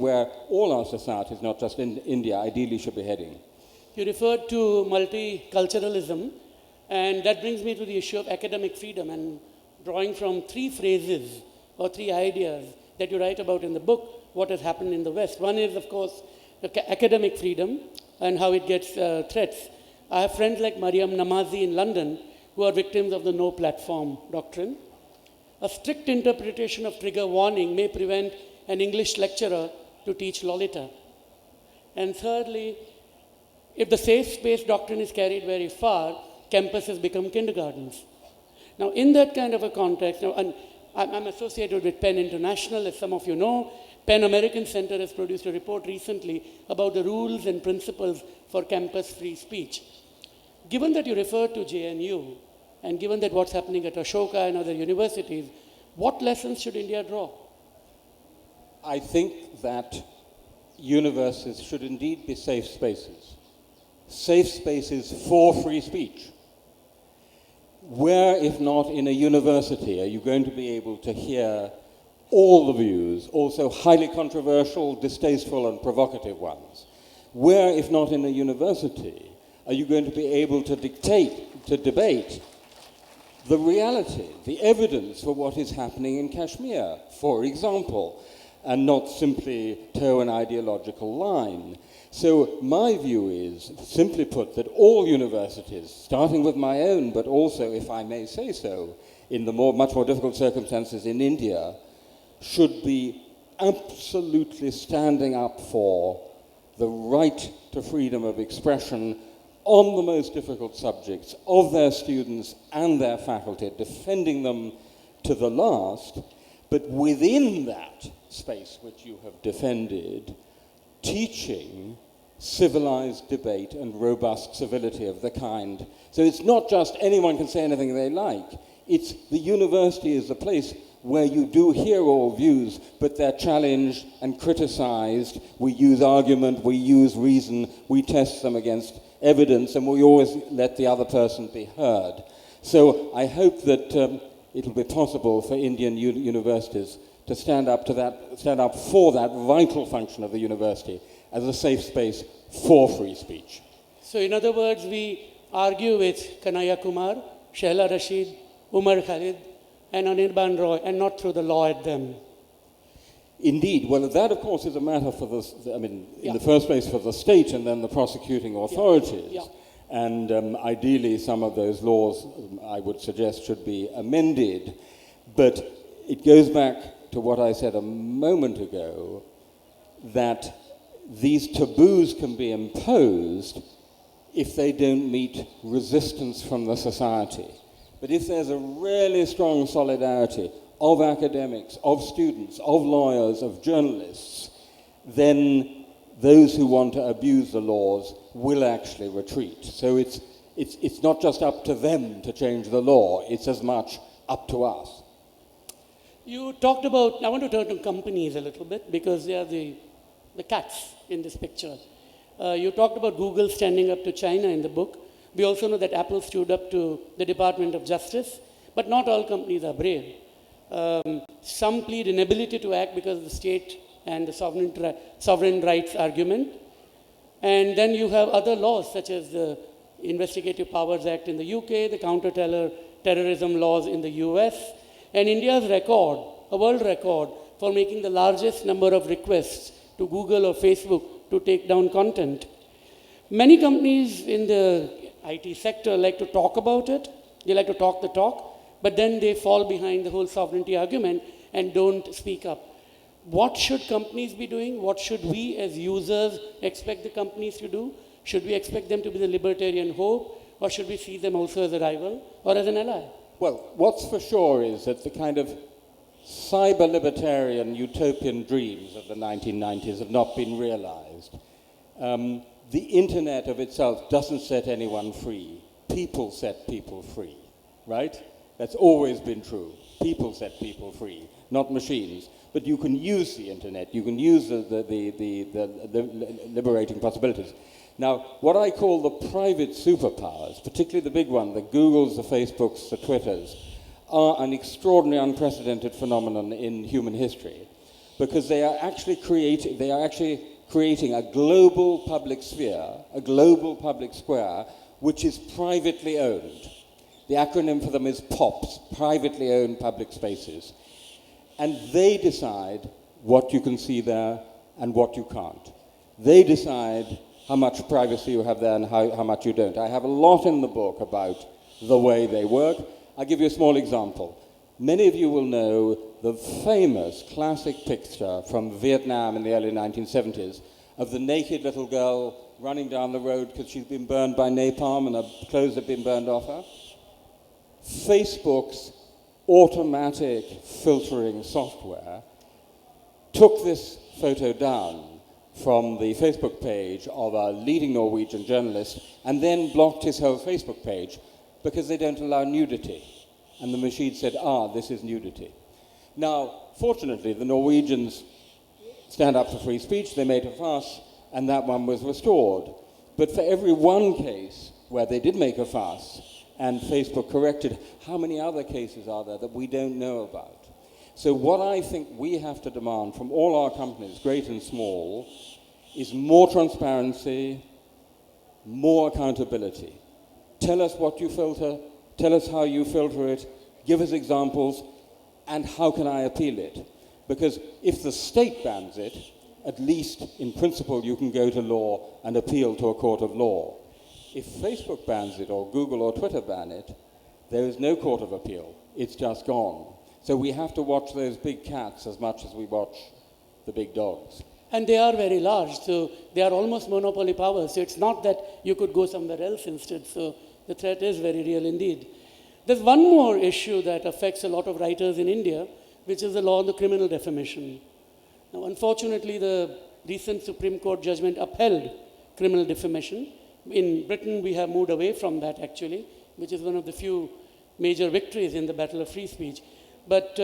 where all our societies, not just in India, ideally should be heading. You referred to multiculturalism, and that brings me to the issue of academic freedom, and drawing from three phrases or three ideas that you write about in the book, what has happened in the West. One is, of course, academic freedom and how it gets threats. I have friends like Mariam Namazi in London who are victims of the no platform doctrine. A strict interpretation of trigger warning may prevent an English lecturer to teach Lolita. And thirdly, if the safe space doctrine is carried very far, campuses become kindergartens. Now, in that kind of a context, now, and I'm associated with PEN International, as some of you know. PEN American Center has produced a report recently about the rules and principles for campus free speech. Given that you refer to JNU, and given that what's happening at Ashoka and other universities, what lessons should India draw? I think that universities should indeed be safe spaces for free speech. Where, if not in a university, are you going to be able to hear all the views, also highly controversial, distasteful, and provocative ones? Where, if not in a university, are you going to be able to debate the reality, the evidence for what is happening in Kashmir, for example, and not simply toe an ideological line? So my view is, simply put, that all universities, starting with my own, but also, if I may say so, in the much more difficult circumstances in India, should be absolutely standing up for the right to freedom of expression on the most difficult subjects of their students and their faculty, defending them to the last, but within that space which you have defended, teaching civilized debate and robust civility of the kind. So it's not just anyone can say anything they like. It's the university is the place where you do hear all views, but they're challenged and criticized. We use argument, we use reason, we test them against evidence, and we always let the other person be heard. So I hope that it'll be possible for Indian universities to stand up for that vital function of the university as a safe space for free speech. So in other words, we argue with Kanhaiya Kumar, Shehla Rashid, Umar Khalid, and Anirban Roy, and not throw the law at them. Indeed. Well, that, of course, is a matter for in the first place for the state and then the prosecuting authorities. Yeah. And ideally, some of those laws, I would suggest, should be amended. But it goes back to what I said a moment ago, that these taboos can be imposed if they don't meet resistance from the society. But if there's a really strong solidarity of academics, of students, of lawyers, of journalists, then those who want to abuse the laws will actually retreat. So it's not just up to them to change the law, it's as much up to us. You talked about, I want to turn to companies a little bit because they are the cats in this picture. You talked about Google standing up to China in the book. We also know that Apple stood up to the Department of Justice, but not all companies are brave. Some plead inability to act because of the state and the sovereign rights argument. And then you have other laws such as the Investigative Powers Act in the UK, the counter-terrorism laws in the US, and India's record, a world record, for making the largest number of requests to Google or Facebook to take down content. Many companies in the IT sector like to talk about it, they like to talk the talk, but then they fall behind the whole sovereignty argument and don't speak up. What should companies be doing? What should we as users expect the companies to do? Should we expect them to be the libertarian hope, or should we see them also as a rival or as an ally? Well, what's for sure is that the kind of cyber-libertarian utopian dreams of the 1990s have not been realized. The internet of itself doesn't set anyone free. People set people free, right? That's always been true. People set people free, not machines. But you can use the internet. You can use the liberating possibilities. Now, what I call the private superpowers, particularly the big one, the Googles, the Facebooks, the Twitters, are an extraordinary, unprecedented phenomenon in human history. because they are actually creating a global public sphere, a global public square, which is privately owned. The acronym for them is POPs, privately owned public spaces. And they decide what you can see there and what you can't. They decide how much privacy you have there and how much you don't. I have a lot in the book about the way they work. I'll give you a small example. Many of you will know the famous classic picture from Vietnam in the early 1970s of the naked little girl running down the road because she's been burned by napalm and her clothes have been burned off her. Facebook's automatic filtering software took this photo down from the Facebook page of a leading Norwegian journalist and then blocked his whole Facebook page because they don't allow nudity. And the machine said, this is nudity. Now, fortunately, the Norwegians stand up for free speech. They made a fuss, and that one was restored. But for every one case where they did make a fuss and Facebook corrected, how many other cases are there that we don't know about? So what I think we have to demand from all our companies, great and small, is more transparency, more accountability. Tell us what you filter, tell us how you filter it, give us examples, and how can I appeal it? Because if the state bans it, at least in principle you can go to law and appeal to a court of law. If Facebook bans it, or Google or Twitter ban it, there is no court of appeal. It's just gone. So we have to watch those big cats as much as we watch the big dogs. And they are very large, so they are almost monopoly powers. So it's not that you could go somewhere else instead. So the threat is very real indeed. There's one more issue that affects a lot of writers in India, which is the law on the criminal defamation. Now, unfortunately, the recent Supreme Court judgment upheld criminal defamation. In Britain, we have moved away from that, actually, which is one of the few major victories in the battle of free speech. But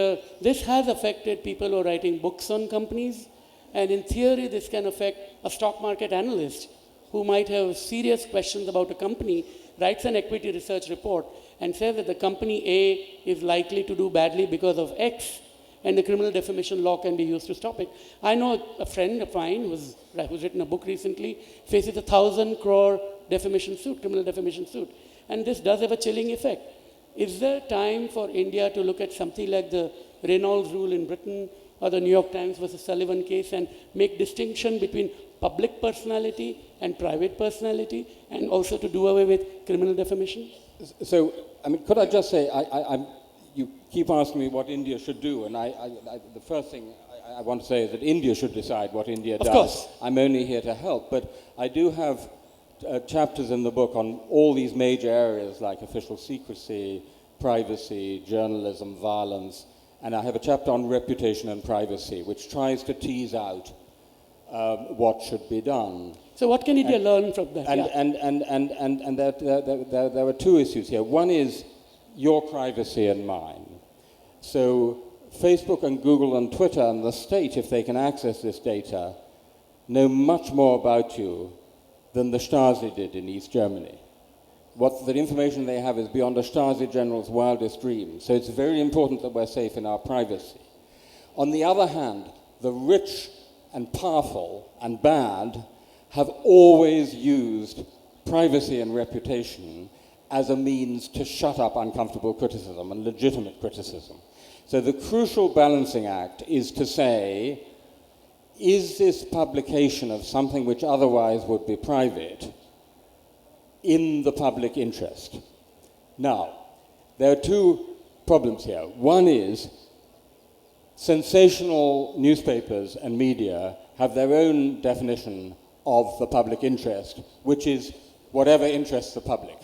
this has affected people who are writing books on companies, and in theory, this can affect a stock market analyst who might have serious questions about a company, writes an equity research report, and says that the company A is likely to do badly because of X, and the criminal defamation law can be used to stop it. I know a friend of mine who's written a book recently, faces 1,000 crore defamation suit, criminal defamation suit. And this does have a chilling effect. Is there time for India to look at something like the Reynolds rule in Britain or the New York Times versus Sullivan case and make distinction between public personality and private personality, and also to do away with criminal defamation? So, I mean, could I just say, you keep asking me what India should do, and the first thing I want to say is that India should decide what India does. Of course. I'm only here to help, but I do have chapters in the book on all these major areas like official secrecy, privacy, journalism, violence, and I have a chapter on reputation and privacy, which tries to tease out what should be done. So what can India learn from that? And there are two issues here. One is your privacy and mine. So Facebook and Google and Twitter and the state, if they can access this data, know much more about you than the Stasi did in East Germany. What the information they have is beyond a Stasi general's wildest dreams. So it's very important that we're safe in our privacy. On the other hand, the rich and powerful and bad have always used privacy and reputation as a means to shut up uncomfortable criticism and legitimate criticism. So the crucial balancing act is to say, is this publication of something which otherwise would be private in the public interest? Now, there are two problems here. One is sensational newspapers and media have their own definition of the public interest, which is whatever interests the public,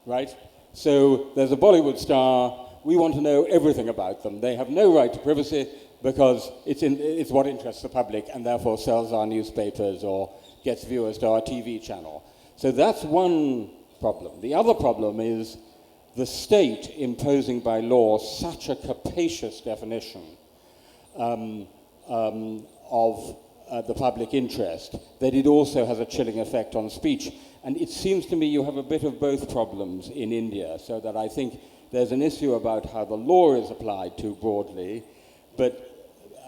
right? So there's a Bollywood star, we want to know everything about them. They have no right to privacy because it's what interests the public and therefore sells our newspapers or gets viewers to our TV channel. So that's one problem. The other problem is the state imposing by law such a capacious definition of the public interest that it also has a chilling effect on speech. And it seems to me you have a bit of both problems in India, so that I think there's an issue about how the law is applied too broadly, but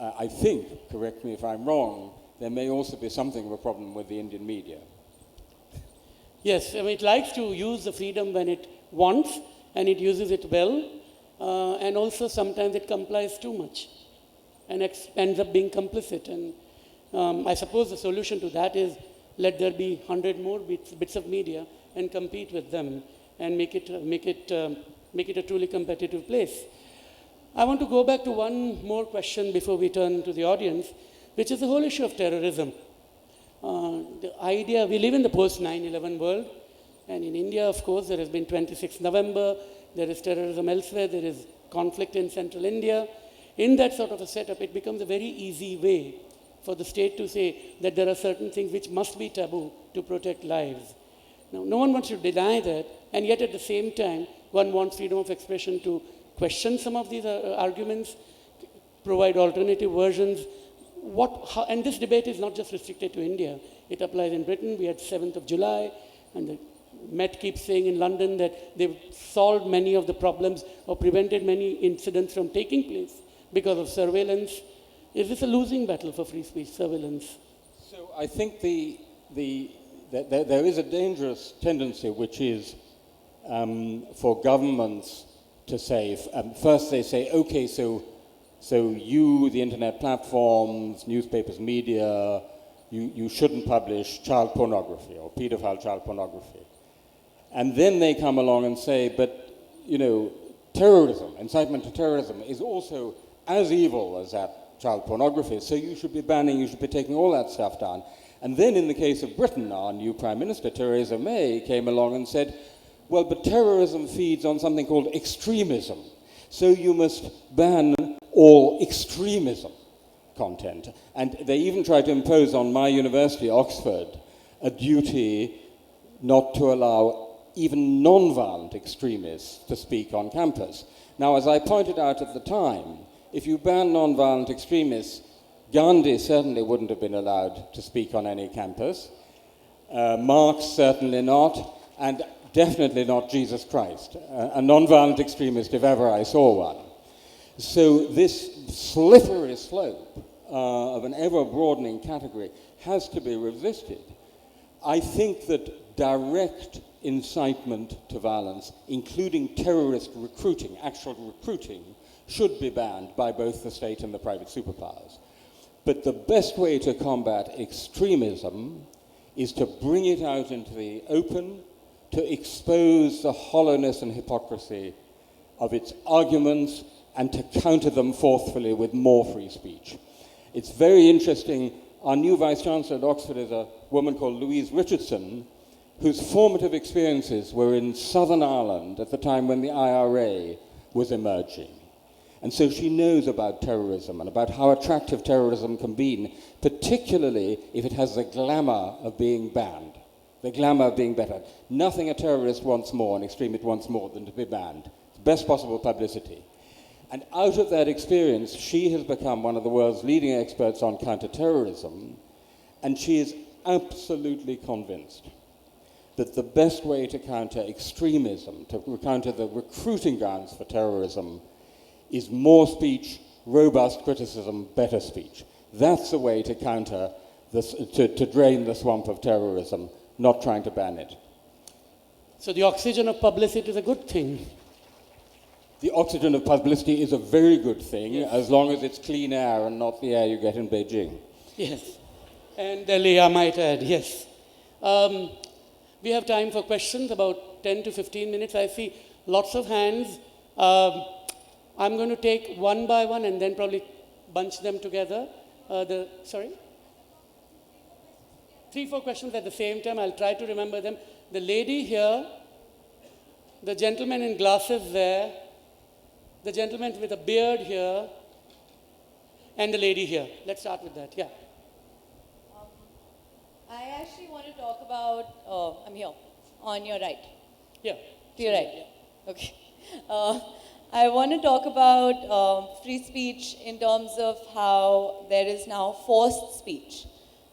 I think, correct me if I'm wrong, there may also be something of a problem with the Indian media. Yes, I mean, it likes to use the freedom when it wants, and it uses it well, and also sometimes it complies too much and ends up being complicit. And I suppose the solution to that is let there be 100 more bits of media and compete with them and make it a truly competitive place. I want to go back to one more question before we turn to the audience, which is the whole issue of terrorism. The idea, we live in the post-9/11 world, and in India, of course, there has been 26th November, there is terrorism elsewhere, there is conflict in central India. In that sort of a setup, it becomes a very easy way for the state to say that there are certain things which must be taboo to protect lives. Now, no one wants to deny that, and yet at the same time, one wants freedom of expression to question some of these arguments, provide alternative versions. And this debate is not just restricted to India. It applies in Britain. We had 7th of July, and the Met keeps saying in London that they've solved many of the problems or prevented many incidents from taking place because of surveillance. Is this a losing battle for free speech, surveillance? So I think there is a dangerous tendency, which is for governments to say, first they say, okay, so you, the internet platforms, newspapers, media, you shouldn't publish child pornography or pedophile child pornography. And then they come along and say, but, terrorism, incitement to terrorism is also as evil as that child pornography, so you should be banning, you should be taking all that stuff down. And then in the case of Britain, our new Prime Minister, Theresa May, came along and said, well, but terrorism feeds on something called extremism, so you must ban all extremism content. And they even tried to impose on my university, Oxford, a duty not to allow even non-violent extremists to speak on campus. Now, as I pointed out at the time, if you ban non-violent extremists, Gandhi certainly wouldn't have been allowed to speak on any campus, Marx certainly not, and definitely not Jesus Christ, a non-violent extremist if ever I saw one. So this slippery slope of an ever-broadening category has to be resisted. I think that direct incitement to violence, including terrorist recruiting, actual recruiting, should be banned by both the state and the private superpowers. But the best way to combat extremism is to bring it out into the open, to expose the hollowness and hypocrisy of its arguments, and to counter them forcefully with more free speech. It's very interesting. Our new Vice-Chancellor at Oxford is a woman called Louise Richardson, whose formative experiences were in Southern Ireland at the time when the IRA was emerging. And so she knows about terrorism and about how attractive terrorism can be, particularly if it has the glamour of being banned, the glamour of being better. Nothing a terrorist wants more, an extremist wants more than to be banned. It's best possible publicity. And out of that experience, she has become one of the world's leading experts on counterterrorism, and she is absolutely convinced that the best way to counter extremism, to counter the recruiting grounds for terrorism, is more speech, robust criticism, better speech. That's the way to counter this, to drain the swamp of terrorism, not trying to ban it. So the oxygen of publicity is a good thing. The oxygen of publicity is a very good thing, yes, as long as it's clean air and not the air you get in Beijing. Yes. And Delhi, I might add, yes. We have time for questions, about 10 to 15 minutes. I see lots of hands. I'm going to take one by one and then probably bunch them together. Sorry? 3-4 questions at the same time. I'll try to remember them. The lady here, the gentleman in glasses there, the gentleman with a beard here, and the lady here. Let's start with that. Yeah. I actually want to talk about, I'm here, on your right. Yeah. To your right. Yeah. Okay. I want to talk about free speech in terms of how there is now forced speech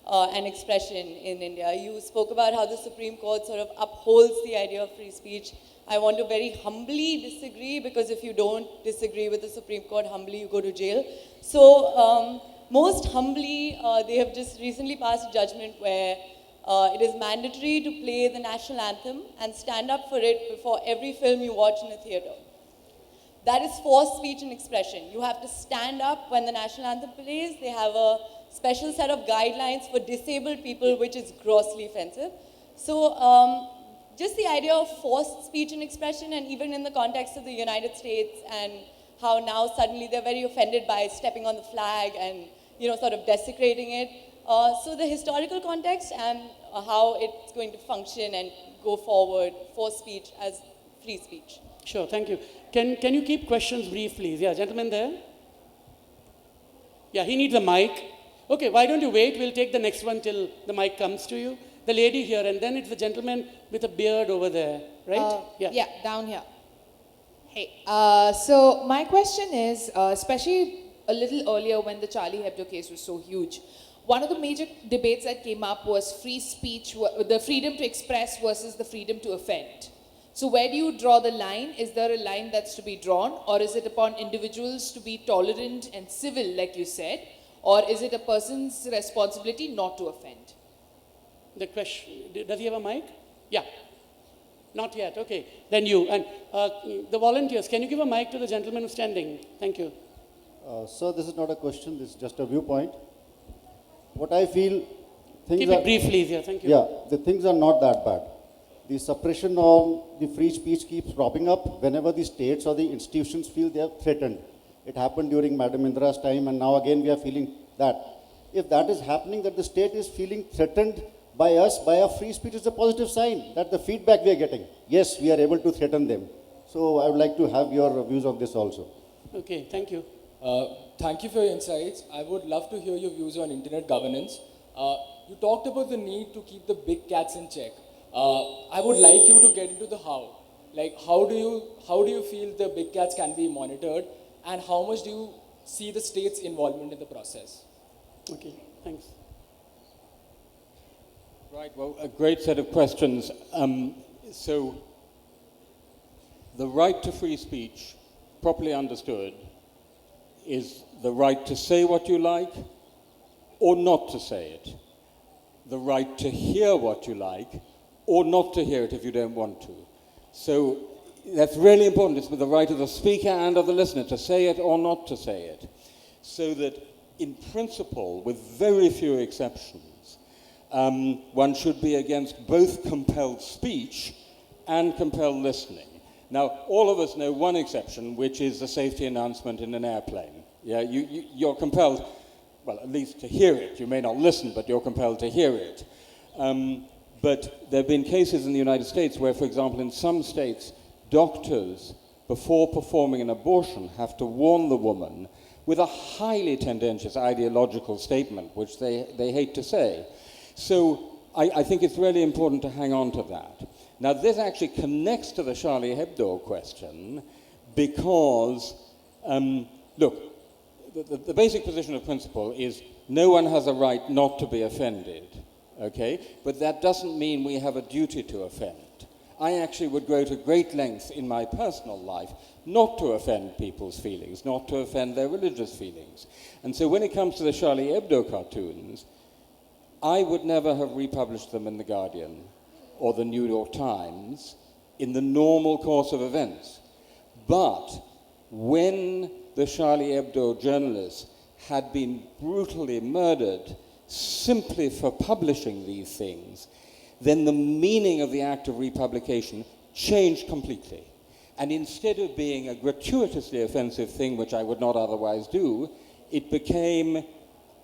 and expression in India. You spoke about how the Supreme Court sort of upholds the idea of free speech I want to very humbly disagree, because if you don't disagree with the Supreme Court humbly, you go to jail. So most humbly, they have just recently passed a judgment where it is mandatory to play the national anthem and stand up for it before every film you watch in a theater. That is forced speech and expression. You have to stand up when the national anthem plays. They have a special set of guidelines for disabled people, which is grossly offensive. So just the idea of forced speech and expression, and even in the context of the United States, and how now suddenly they're very offended by stepping on the flag and, you know, sort of desecrating it. So the historical context and how it's going to function and go forward, forced speech as free speech. Sure, thank you. Can you keep questions brief, please? Yeah, gentleman there. Yeah, he needs a mic. Okay, why don't you wait? We'll take the next one till the mic comes to you. The lady here, and then it's the gentleman with a beard over there, right? Yeah, down here. Hey, so my question is, especially a little earlier when the Charlie Hebdo case was so huge, one of the major debates that came up was free speech, the freedom to express versus the freedom to offend. So where do you draw the line? Is there a line that's to be drawn, or is it upon individuals to be tolerant and civil, like you said, or is it a person's responsibility not to offend? The question, does he have a mic? Yeah. Not yet, okay. Then you. And the volunteers, can you give a mic to the gentleman who's standing? Thank you. Sir, this is not a question, this is just a viewpoint. What I feel, Keep it brief, please. Yeah, thank you. Yeah, the things are not that bad. The suppression of the free speech keeps cropping up whenever the states or the institutions feel they are threatened. It happened during Madam Indira's time, and now again we are feeling that. If that is happening, that the state is feeling threatened by us, by our free speech, is a positive sign. That the feedback we are getting. Yes, we are able to threaten them. So I would like to have your views on this also. Okay, thank you. Thank you for your insights. I would love to hear your views on internet governance. You talked about the need to keep the big cats in check. I would like you to get into the how. Like, how do you feel the big cats can be monitored, and how much do you see the state's involvement in the process? Okay, thanks. Right, well, a great set of questions. So, the right to free speech, properly understood, is the right to say what you like or not to say it. The right to hear what you like or not to hear it if you don't want to. So that's really important. It's the right of the speaker and of the listener to say it or not to say it. So that in principle, with very few exceptions, one should be against both compelled speech and compelled listening. Now, all of us know one exception, which is the safety announcement in an airplane. Yeah, you're compelled, well, at least to hear it. You may not listen, but you're compelled to hear it. But there have been cases in the United States where, for example, in some states, doctors, before performing an abortion, have to warn the woman with a highly tendentious ideological statement, which they hate to say. So I think it's really important to hang on to that. Now, this actually connects to the Charlie Hebdo question because, look, the basic position of principle is no one has a right not to be offended, okay? But that doesn't mean we have a duty to offend. I actually would go to great lengths in my personal life not to offend people's feelings, not to offend their religious feelings. And so when it comes to the Charlie Hebdo cartoons, I would never have republished them in The Guardian or the New York Times in the normal course of events. But when the Charlie Hebdo journalists had been brutally murdered simply for publishing these things, then the meaning of the act of republication changed completely. And instead of being a gratuitously offensive thing, which I would not otherwise do, it became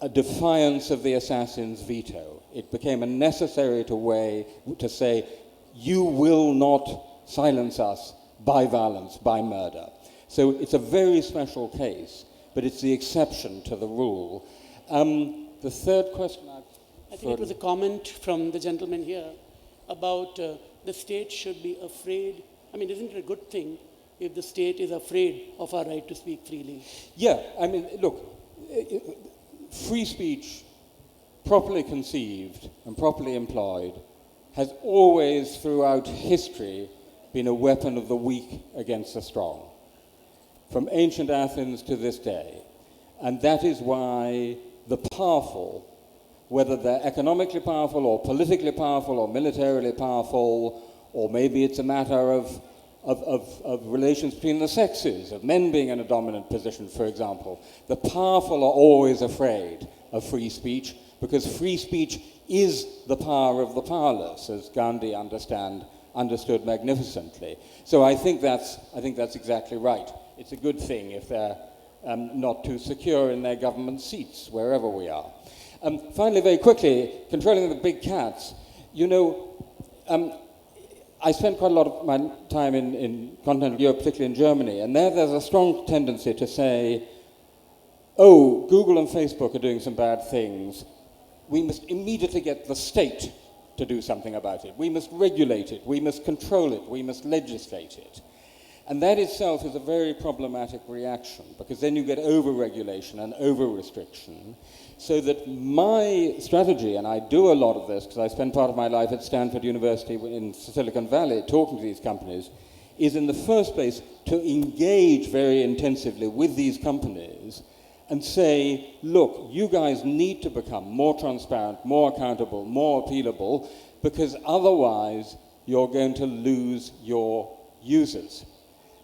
a defiance of the assassin's veto. It became a necessary way to say, you will not silence us by violence, by murder. So it's a very special case, but it's the exception to the rule. The third question I think it was a comment from the gentleman here about the state should be afraid. I mean, isn't it a good thing if the state is afraid of our right to speak freely? Yeah, I mean, look, free speech, properly conceived and properly employed, has always throughout history been a weapon of the weak against the strong, from ancient Athens to this day. And that is why the powerful, whether they're economically powerful or politically powerful or militarily powerful, or maybe it's a matter of relations between the sexes, of men being in a dominant position, for example, the powerful are always afraid of free speech, because free speech is the power of the powerless, as Gandhi understood magnificently. So I think that's exactly right. It's a good thing if they're not too secure in their government seats, wherever we are. Finally, very quickly, controlling the big cats. You know, I spent quite a lot of my time in continental Europe, particularly in Germany, and there's a strong tendency to say, oh, Google and Facebook are doing some bad things. We must immediately get the state to do something about it. We must regulate it. We must control it. We must legislate it. And that itself is a very problematic reaction, because then you get over-regulation and over-restriction. So that my strategy, and I do a lot of this because I spend part of my life at Stanford University in Silicon Valley talking to these companies, is in the first place to engage very intensively with these companies and say, look, you guys need to become more transparent, more accountable, more appealable, because otherwise you're going to lose your users.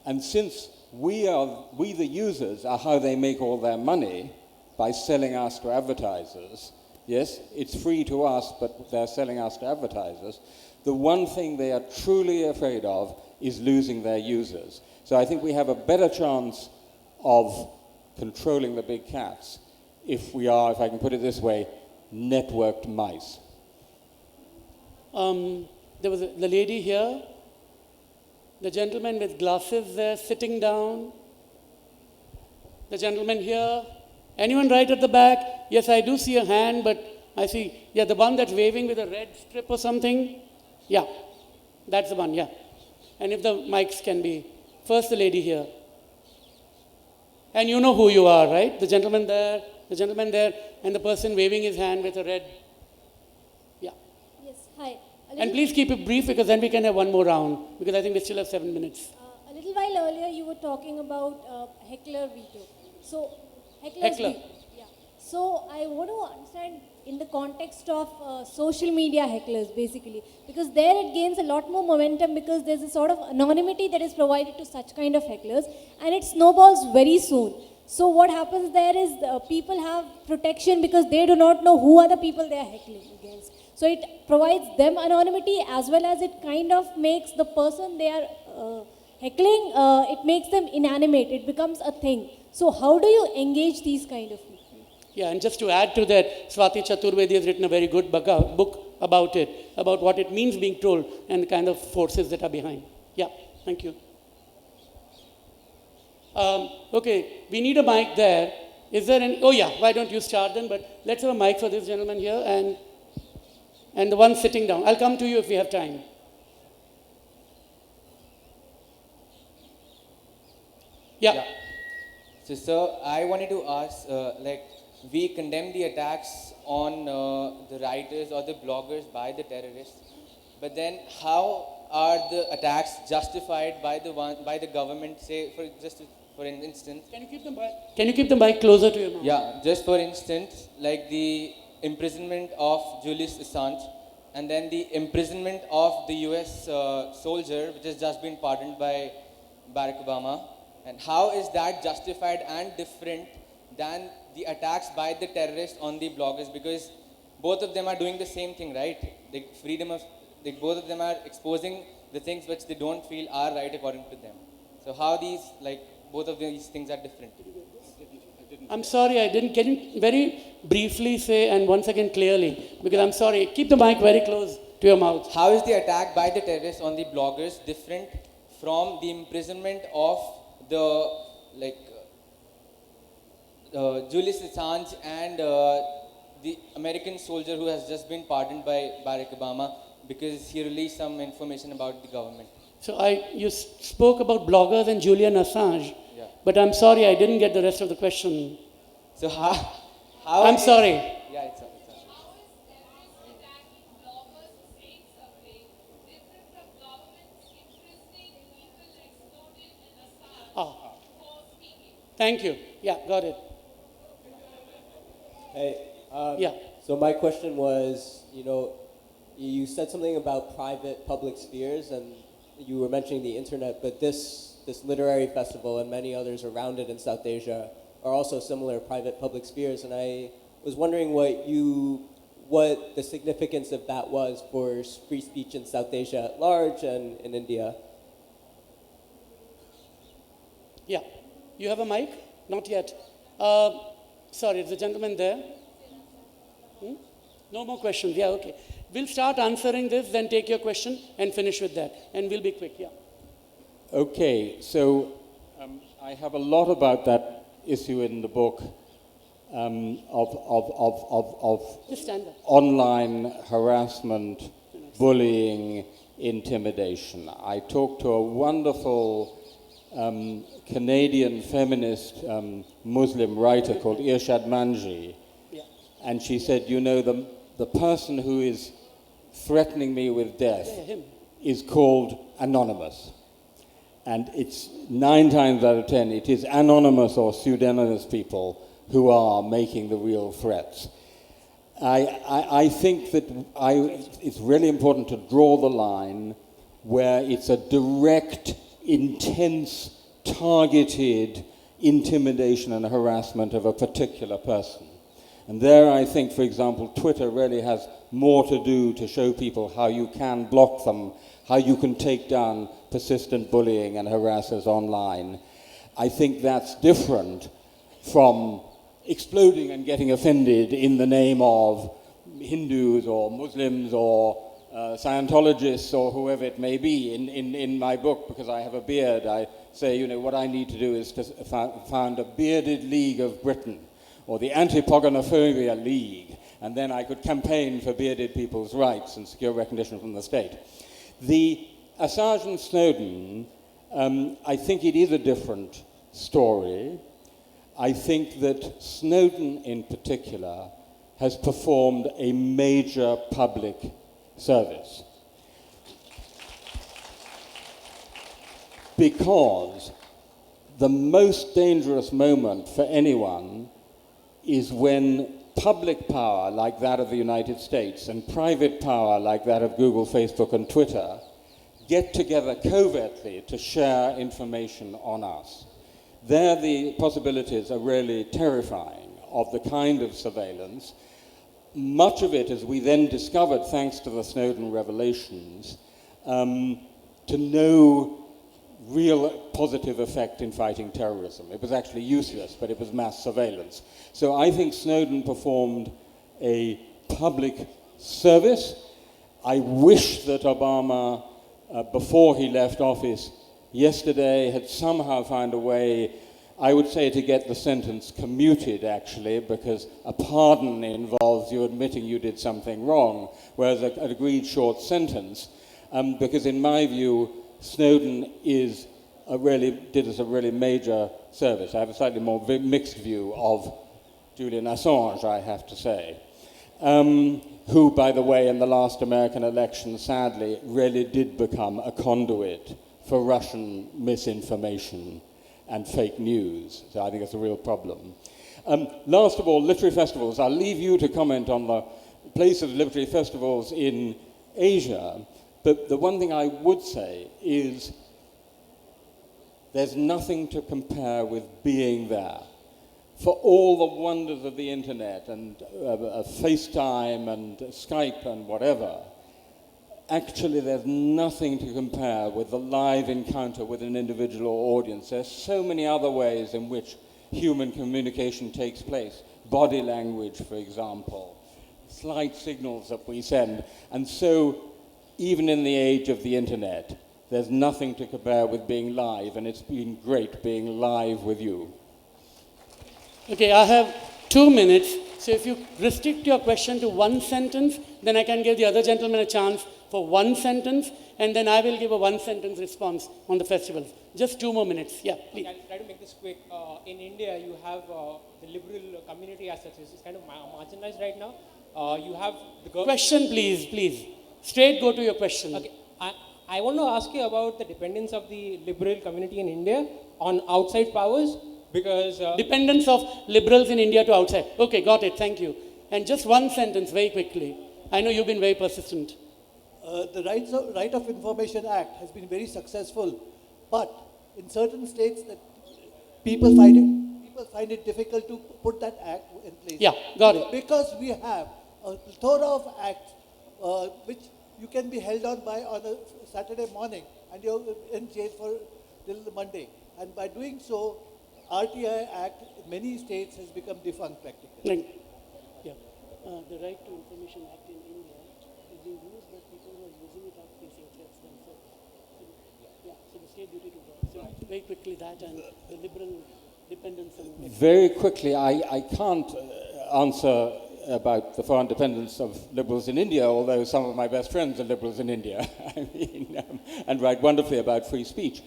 And since we the users are how they make all their money, by selling us to advertisers, yes, it's free to us, but they're selling us to advertisers, the one thing they are truly afraid of is losing their users. So I think we have a better chance of controlling the big cats if we are, if I can put it this way, networked mice. There was the lady here, the gentleman with glasses there sitting down, the gentleman here. Anyone right at the back? Yes, I do see a hand, but I see, yeah, the one that's waving with a red strip or something? Yeah, that's the one, yeah. And if the mics can be, first the lady here. And you know who you are, right? The gentleman there, and the person waving his hand with a red, yeah. Yes, hi. And please keep it brief, because then we can have one more round, because I think we still have 7 minutes. A little while earlier, you were talking about heckler veto. So, Heckler. Yeah. So I want to understand in the context of social media hecklers, basically, because there it gains a lot more momentum, because there's a sort of anonymity that is provided to such kind of hecklers, and it snowballs very soon. So what happens there is people have protection because they do not know who are the people they are heckling against. So it provides them anonymity, as well as it kind of makes the person they are heckling, it makes them inanimate. It becomes a thing. So how do you engage these kind of people? Yeah, and just to add to that, Swati Chaturvedi has written a very good book about it, about what it means being trolled and the kind of forces that are behind. Yeah, thank you. Okay, we need a mic there. Is there any? Oh yeah, why don't you start then? But let's have a mic for this gentleman here and the one sitting down. I'll come to you if we have time. Yeah. So, sir, I wanted to ask, we condemn the attacks on the writers or the bloggers by the terrorists, but then how are the attacks justified by the government? Say, for an instance. Can you keep the mic closer to your mouth? Yeah, just for instance, like the imprisonment of Julius Assange, and then the imprisonment of the U.S. Soldier, which has just been pardoned by Barack Obama. And how is that justified and different than the attacks by the terrorists on the bloggers? Because both of them are doing the same thing, right? Both of them are exposing the things which they don't feel are right according to them. So how both of these things are different? I'm sorry, I didn't. Can you very briefly say, and once again clearly, because I'm sorry, keep the mic very close to your mouth. How is the attack by the terrorists on the bloggers different from the imprisonment of the Julius Assange and the American soldier who has just been pardoned by Barack Obama because he released some information about the government? So you spoke about bloggers and Julian Assange, Yeah. but I'm sorry, I didn't get the rest of the question. So how I'm sorry. Yeah, it's all. Thank you. Yeah, got it. Hey, Yeah. so my question was, you said something about private public spheres, and you were mentioning the internet, but this literary festival and many others around it in South Asia are also similar private public spheres, and I was wondering what the significance of that was for free speech in South Asia at large and in India. Yeah. You have a mic? Not yet. Sorry, is the gentleman there? No more questions. Yeah, okay. We'll start answering this, then take your question and finish with that. And we'll be quick, yeah. Okay, so I have a lot about that issue in the book of Just stand up. online harassment, bullying, intimidation. I talked to a wonderful Canadian feminist Muslim writer called Irshad Manji, Yeah. and she said, the person who is threatening me with death Yeah, him. is called anonymous. And it's 9 times out of 10, it is anonymous or pseudonymous people who are making the real threats. I think that it's really important to draw the line where it's a direct, intense, targeted intimidation and harassment of a particular person. And there I think, for example, Twitter really has more to do to show people how you can block them, how you can take down persistent bullying and harassers online. I think that's different from exploding and getting offended in the name of Hindus or Muslims or Scientologists or whoever it may be. In my book, because I have a beard, I say, what I need to do is to found a bearded league of Britain, or the Anti-Pogonophobia League, and then I could campaign for bearded people's rights and secure recognition from the state. The Assange and Snowden, I think it is a different story. I think that Snowden in particular has performed a major public service. Because the most dangerous moment for anyone is when public power like that of the United States and private power like that of Google, Facebook, and Twitter get together covertly to share information on us. There the possibilities are really terrifying of the kind of surveillance. Much of it, as we then discovered, thanks to the Snowden revelations, to no real positive effect in fighting terrorism. It was actually useless, but it was mass surveillance. So I think Snowden performed a public service. I wish that Obama, before he left office yesterday, had somehow found a way, I would say, to get the sentence commuted, actually, because a pardon involves you admitting you did something wrong, whereas an agreed short sentence, because in my view, Snowden did us a really major service. I have a slightly more mixed view of Julian Assange, I have to say, who, by the way, in the last American election, sadly, really did become a conduit for Russian misinformation and fake news. So I think it's a real problem. Last of all, literary festivals. I'll leave you to comment on the place of literary festivals in Asia. But the one thing I would say is there's nothing to compare with being there. For all the wonders of the internet and FaceTime and Skype and whatever, actually there's nothing to compare with the live encounter with an individual audience. There's so many other ways in which human communication takes place. Body language, for example, slight signals that we send. And so even in the age of the internet, there's nothing to compare with being live, and it's been great being live with you. Okay, I have 2 minutes, so if you restrict your question to 1 sentence, then I can give the other gentleman a chance for 1 sentence, and then I will give a 1-sentence response on the festivals. Just 2 more minutes. Yeah, please. I'll try to make this quick. In India, you have the liberal community as such. It's kind of marginalized right now. You have the Question, please. Straight go to your question. Okay. I want to ask you about the dependence of the liberal community in India on outside powers. because Dependence of liberals in India to outside. Okay, got it. Thank you. And just one sentence, very quickly. I know you've been very persistent. The Right of Information Act has been very successful, but in certain states that people find it difficult to put that act in place. Yeah, got it. Because we have a plethora of acts which you can be held on a Saturday morning and you're in jail till the Monday. And by doing so, RTI Act in many states has become defunct practically. Yeah. The Right to Information Act in India is being used, but people who are using it are facing threats themselves. So the state duty to guard. So very quickly that and the liberal dependence on... Very quickly, I can't answer about the foreign dependence of liberals in India, although some of my best friends are liberals in India and write wonderfully about free speech.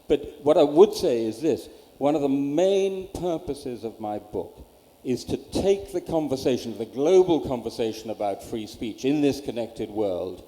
But what I would say is this: one of the main purposes of my book is to take the conversation, the global conversation about free speech in this connected world,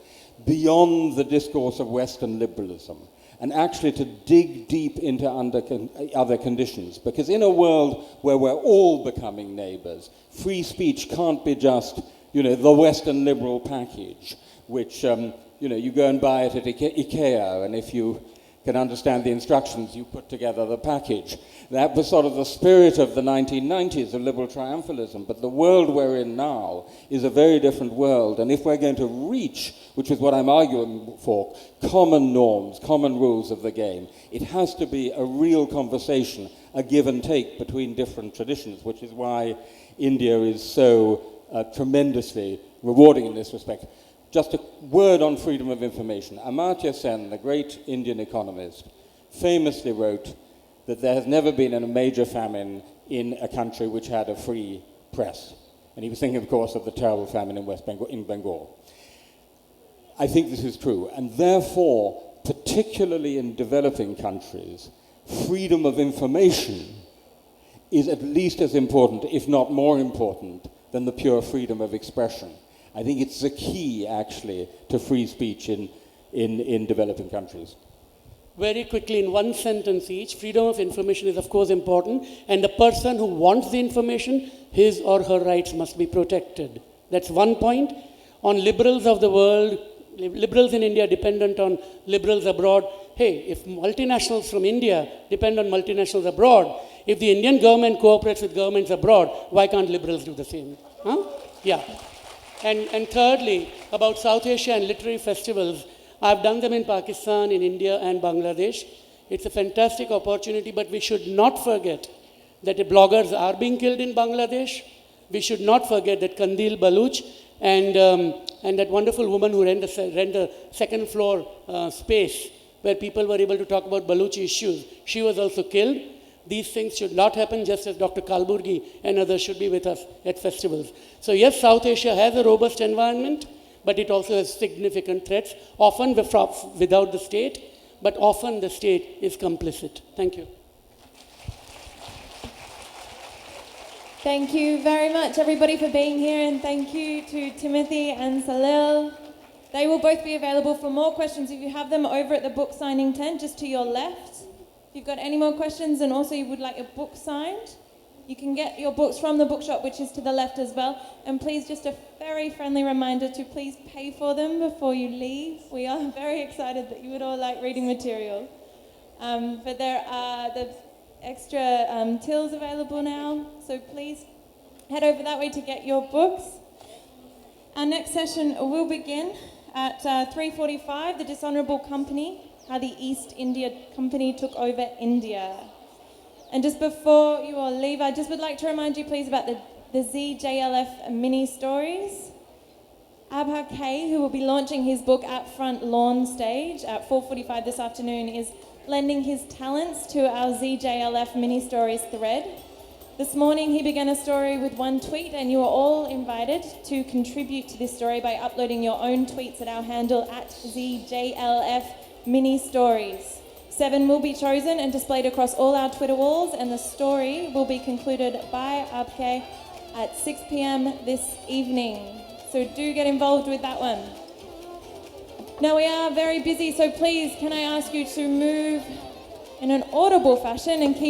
beyond the discourse of Western liberalism, and actually to dig deep into other conditions. Because in a world where we're all becoming neighbors, free speech can't be just, the Western liberal package, which, you go and buy it at IKEA, and if you can understand the instructions, you put together the package. That was sort of the spirit of the 1990s of liberal triumphalism. But the world we're in now is a very different world. And if we're going to reach, which is what I'm arguing for, common norms, common rules of the game, it has to be a real conversation, a give and take between different traditions, which is why India is so tremendously rewarding in this respect. Just a word on freedom of information. Amartya Sen, the great Indian economist, famously wrote that there has never been a major famine in a country which had a free press. And he was thinking, of course, of the terrible famine in Bengal. I think this is true. And therefore, particularly in developing countries, freedom of information is at least as important, if not more important, than the pure freedom of expression. I think it's the key, actually, to free speech in developing countries. Very quickly, in one sentence each, freedom of information is, of course, important, and the person who wants the information, his or her rights must be protected. That's one point. On liberals of the world, liberals in India dependent on liberals abroad. Hey, if multinationals from India depend on multinationals abroad, if the Indian government cooperates with governments abroad, why can't liberals do the same? Huh? Yeah. And thirdly, about South Asia and literary festivals, I've done them in Pakistan, in India, and Bangladesh. It's a fantastic opportunity, but we should not forget that the bloggers are being killed in Bangladesh. We should not forget that Kandil Baluch and that wonderful woman who ran the second floor space where people were able to talk about Baluchi issues, she was also killed. These things should not happen, just as Dr. Kalburgi and others should be with us at festivals. So yes, South Asia has a robust environment, but it also has significant threats, often without the state, but often the state is complicit. Thank you. Thank you very much, everybody, for being here, and thank you to Timothy and Salil. They will both be available for more questions if you have them over at the book signing tent, just to your left. If you've got any more questions and also you would like your book signed, you can get your books from the bookshop, which is to the left as well. And please, just a very friendly reminder to please pay for them before you leave. We are very excited that you would all like reading material. But there are the extra tills available now, so please head over that way to get your books. Our next session will begin at 3:45, The Dishonourable Company, How the East India Company Took Over India. And just before you all leave, I just would like to remind you please about the ZJLF mini stories. Abha K, who will be launching his book at Front Lawn Stage at 4:45 this afternoon, is lending his talents to our ZJLF mini stories thread. This morning he began a story with one tweet, and you are all invited to contribute to this story by uploading your own tweets at our handle at ZJLF Mini Stories. 7 will be chosen and displayed across all our Twitter walls, and the story will be concluded by Abke at 6 p.m. this evening. So do get involved with that one. Now we are very busy, so please can I ask you to move in an audible fashion and keep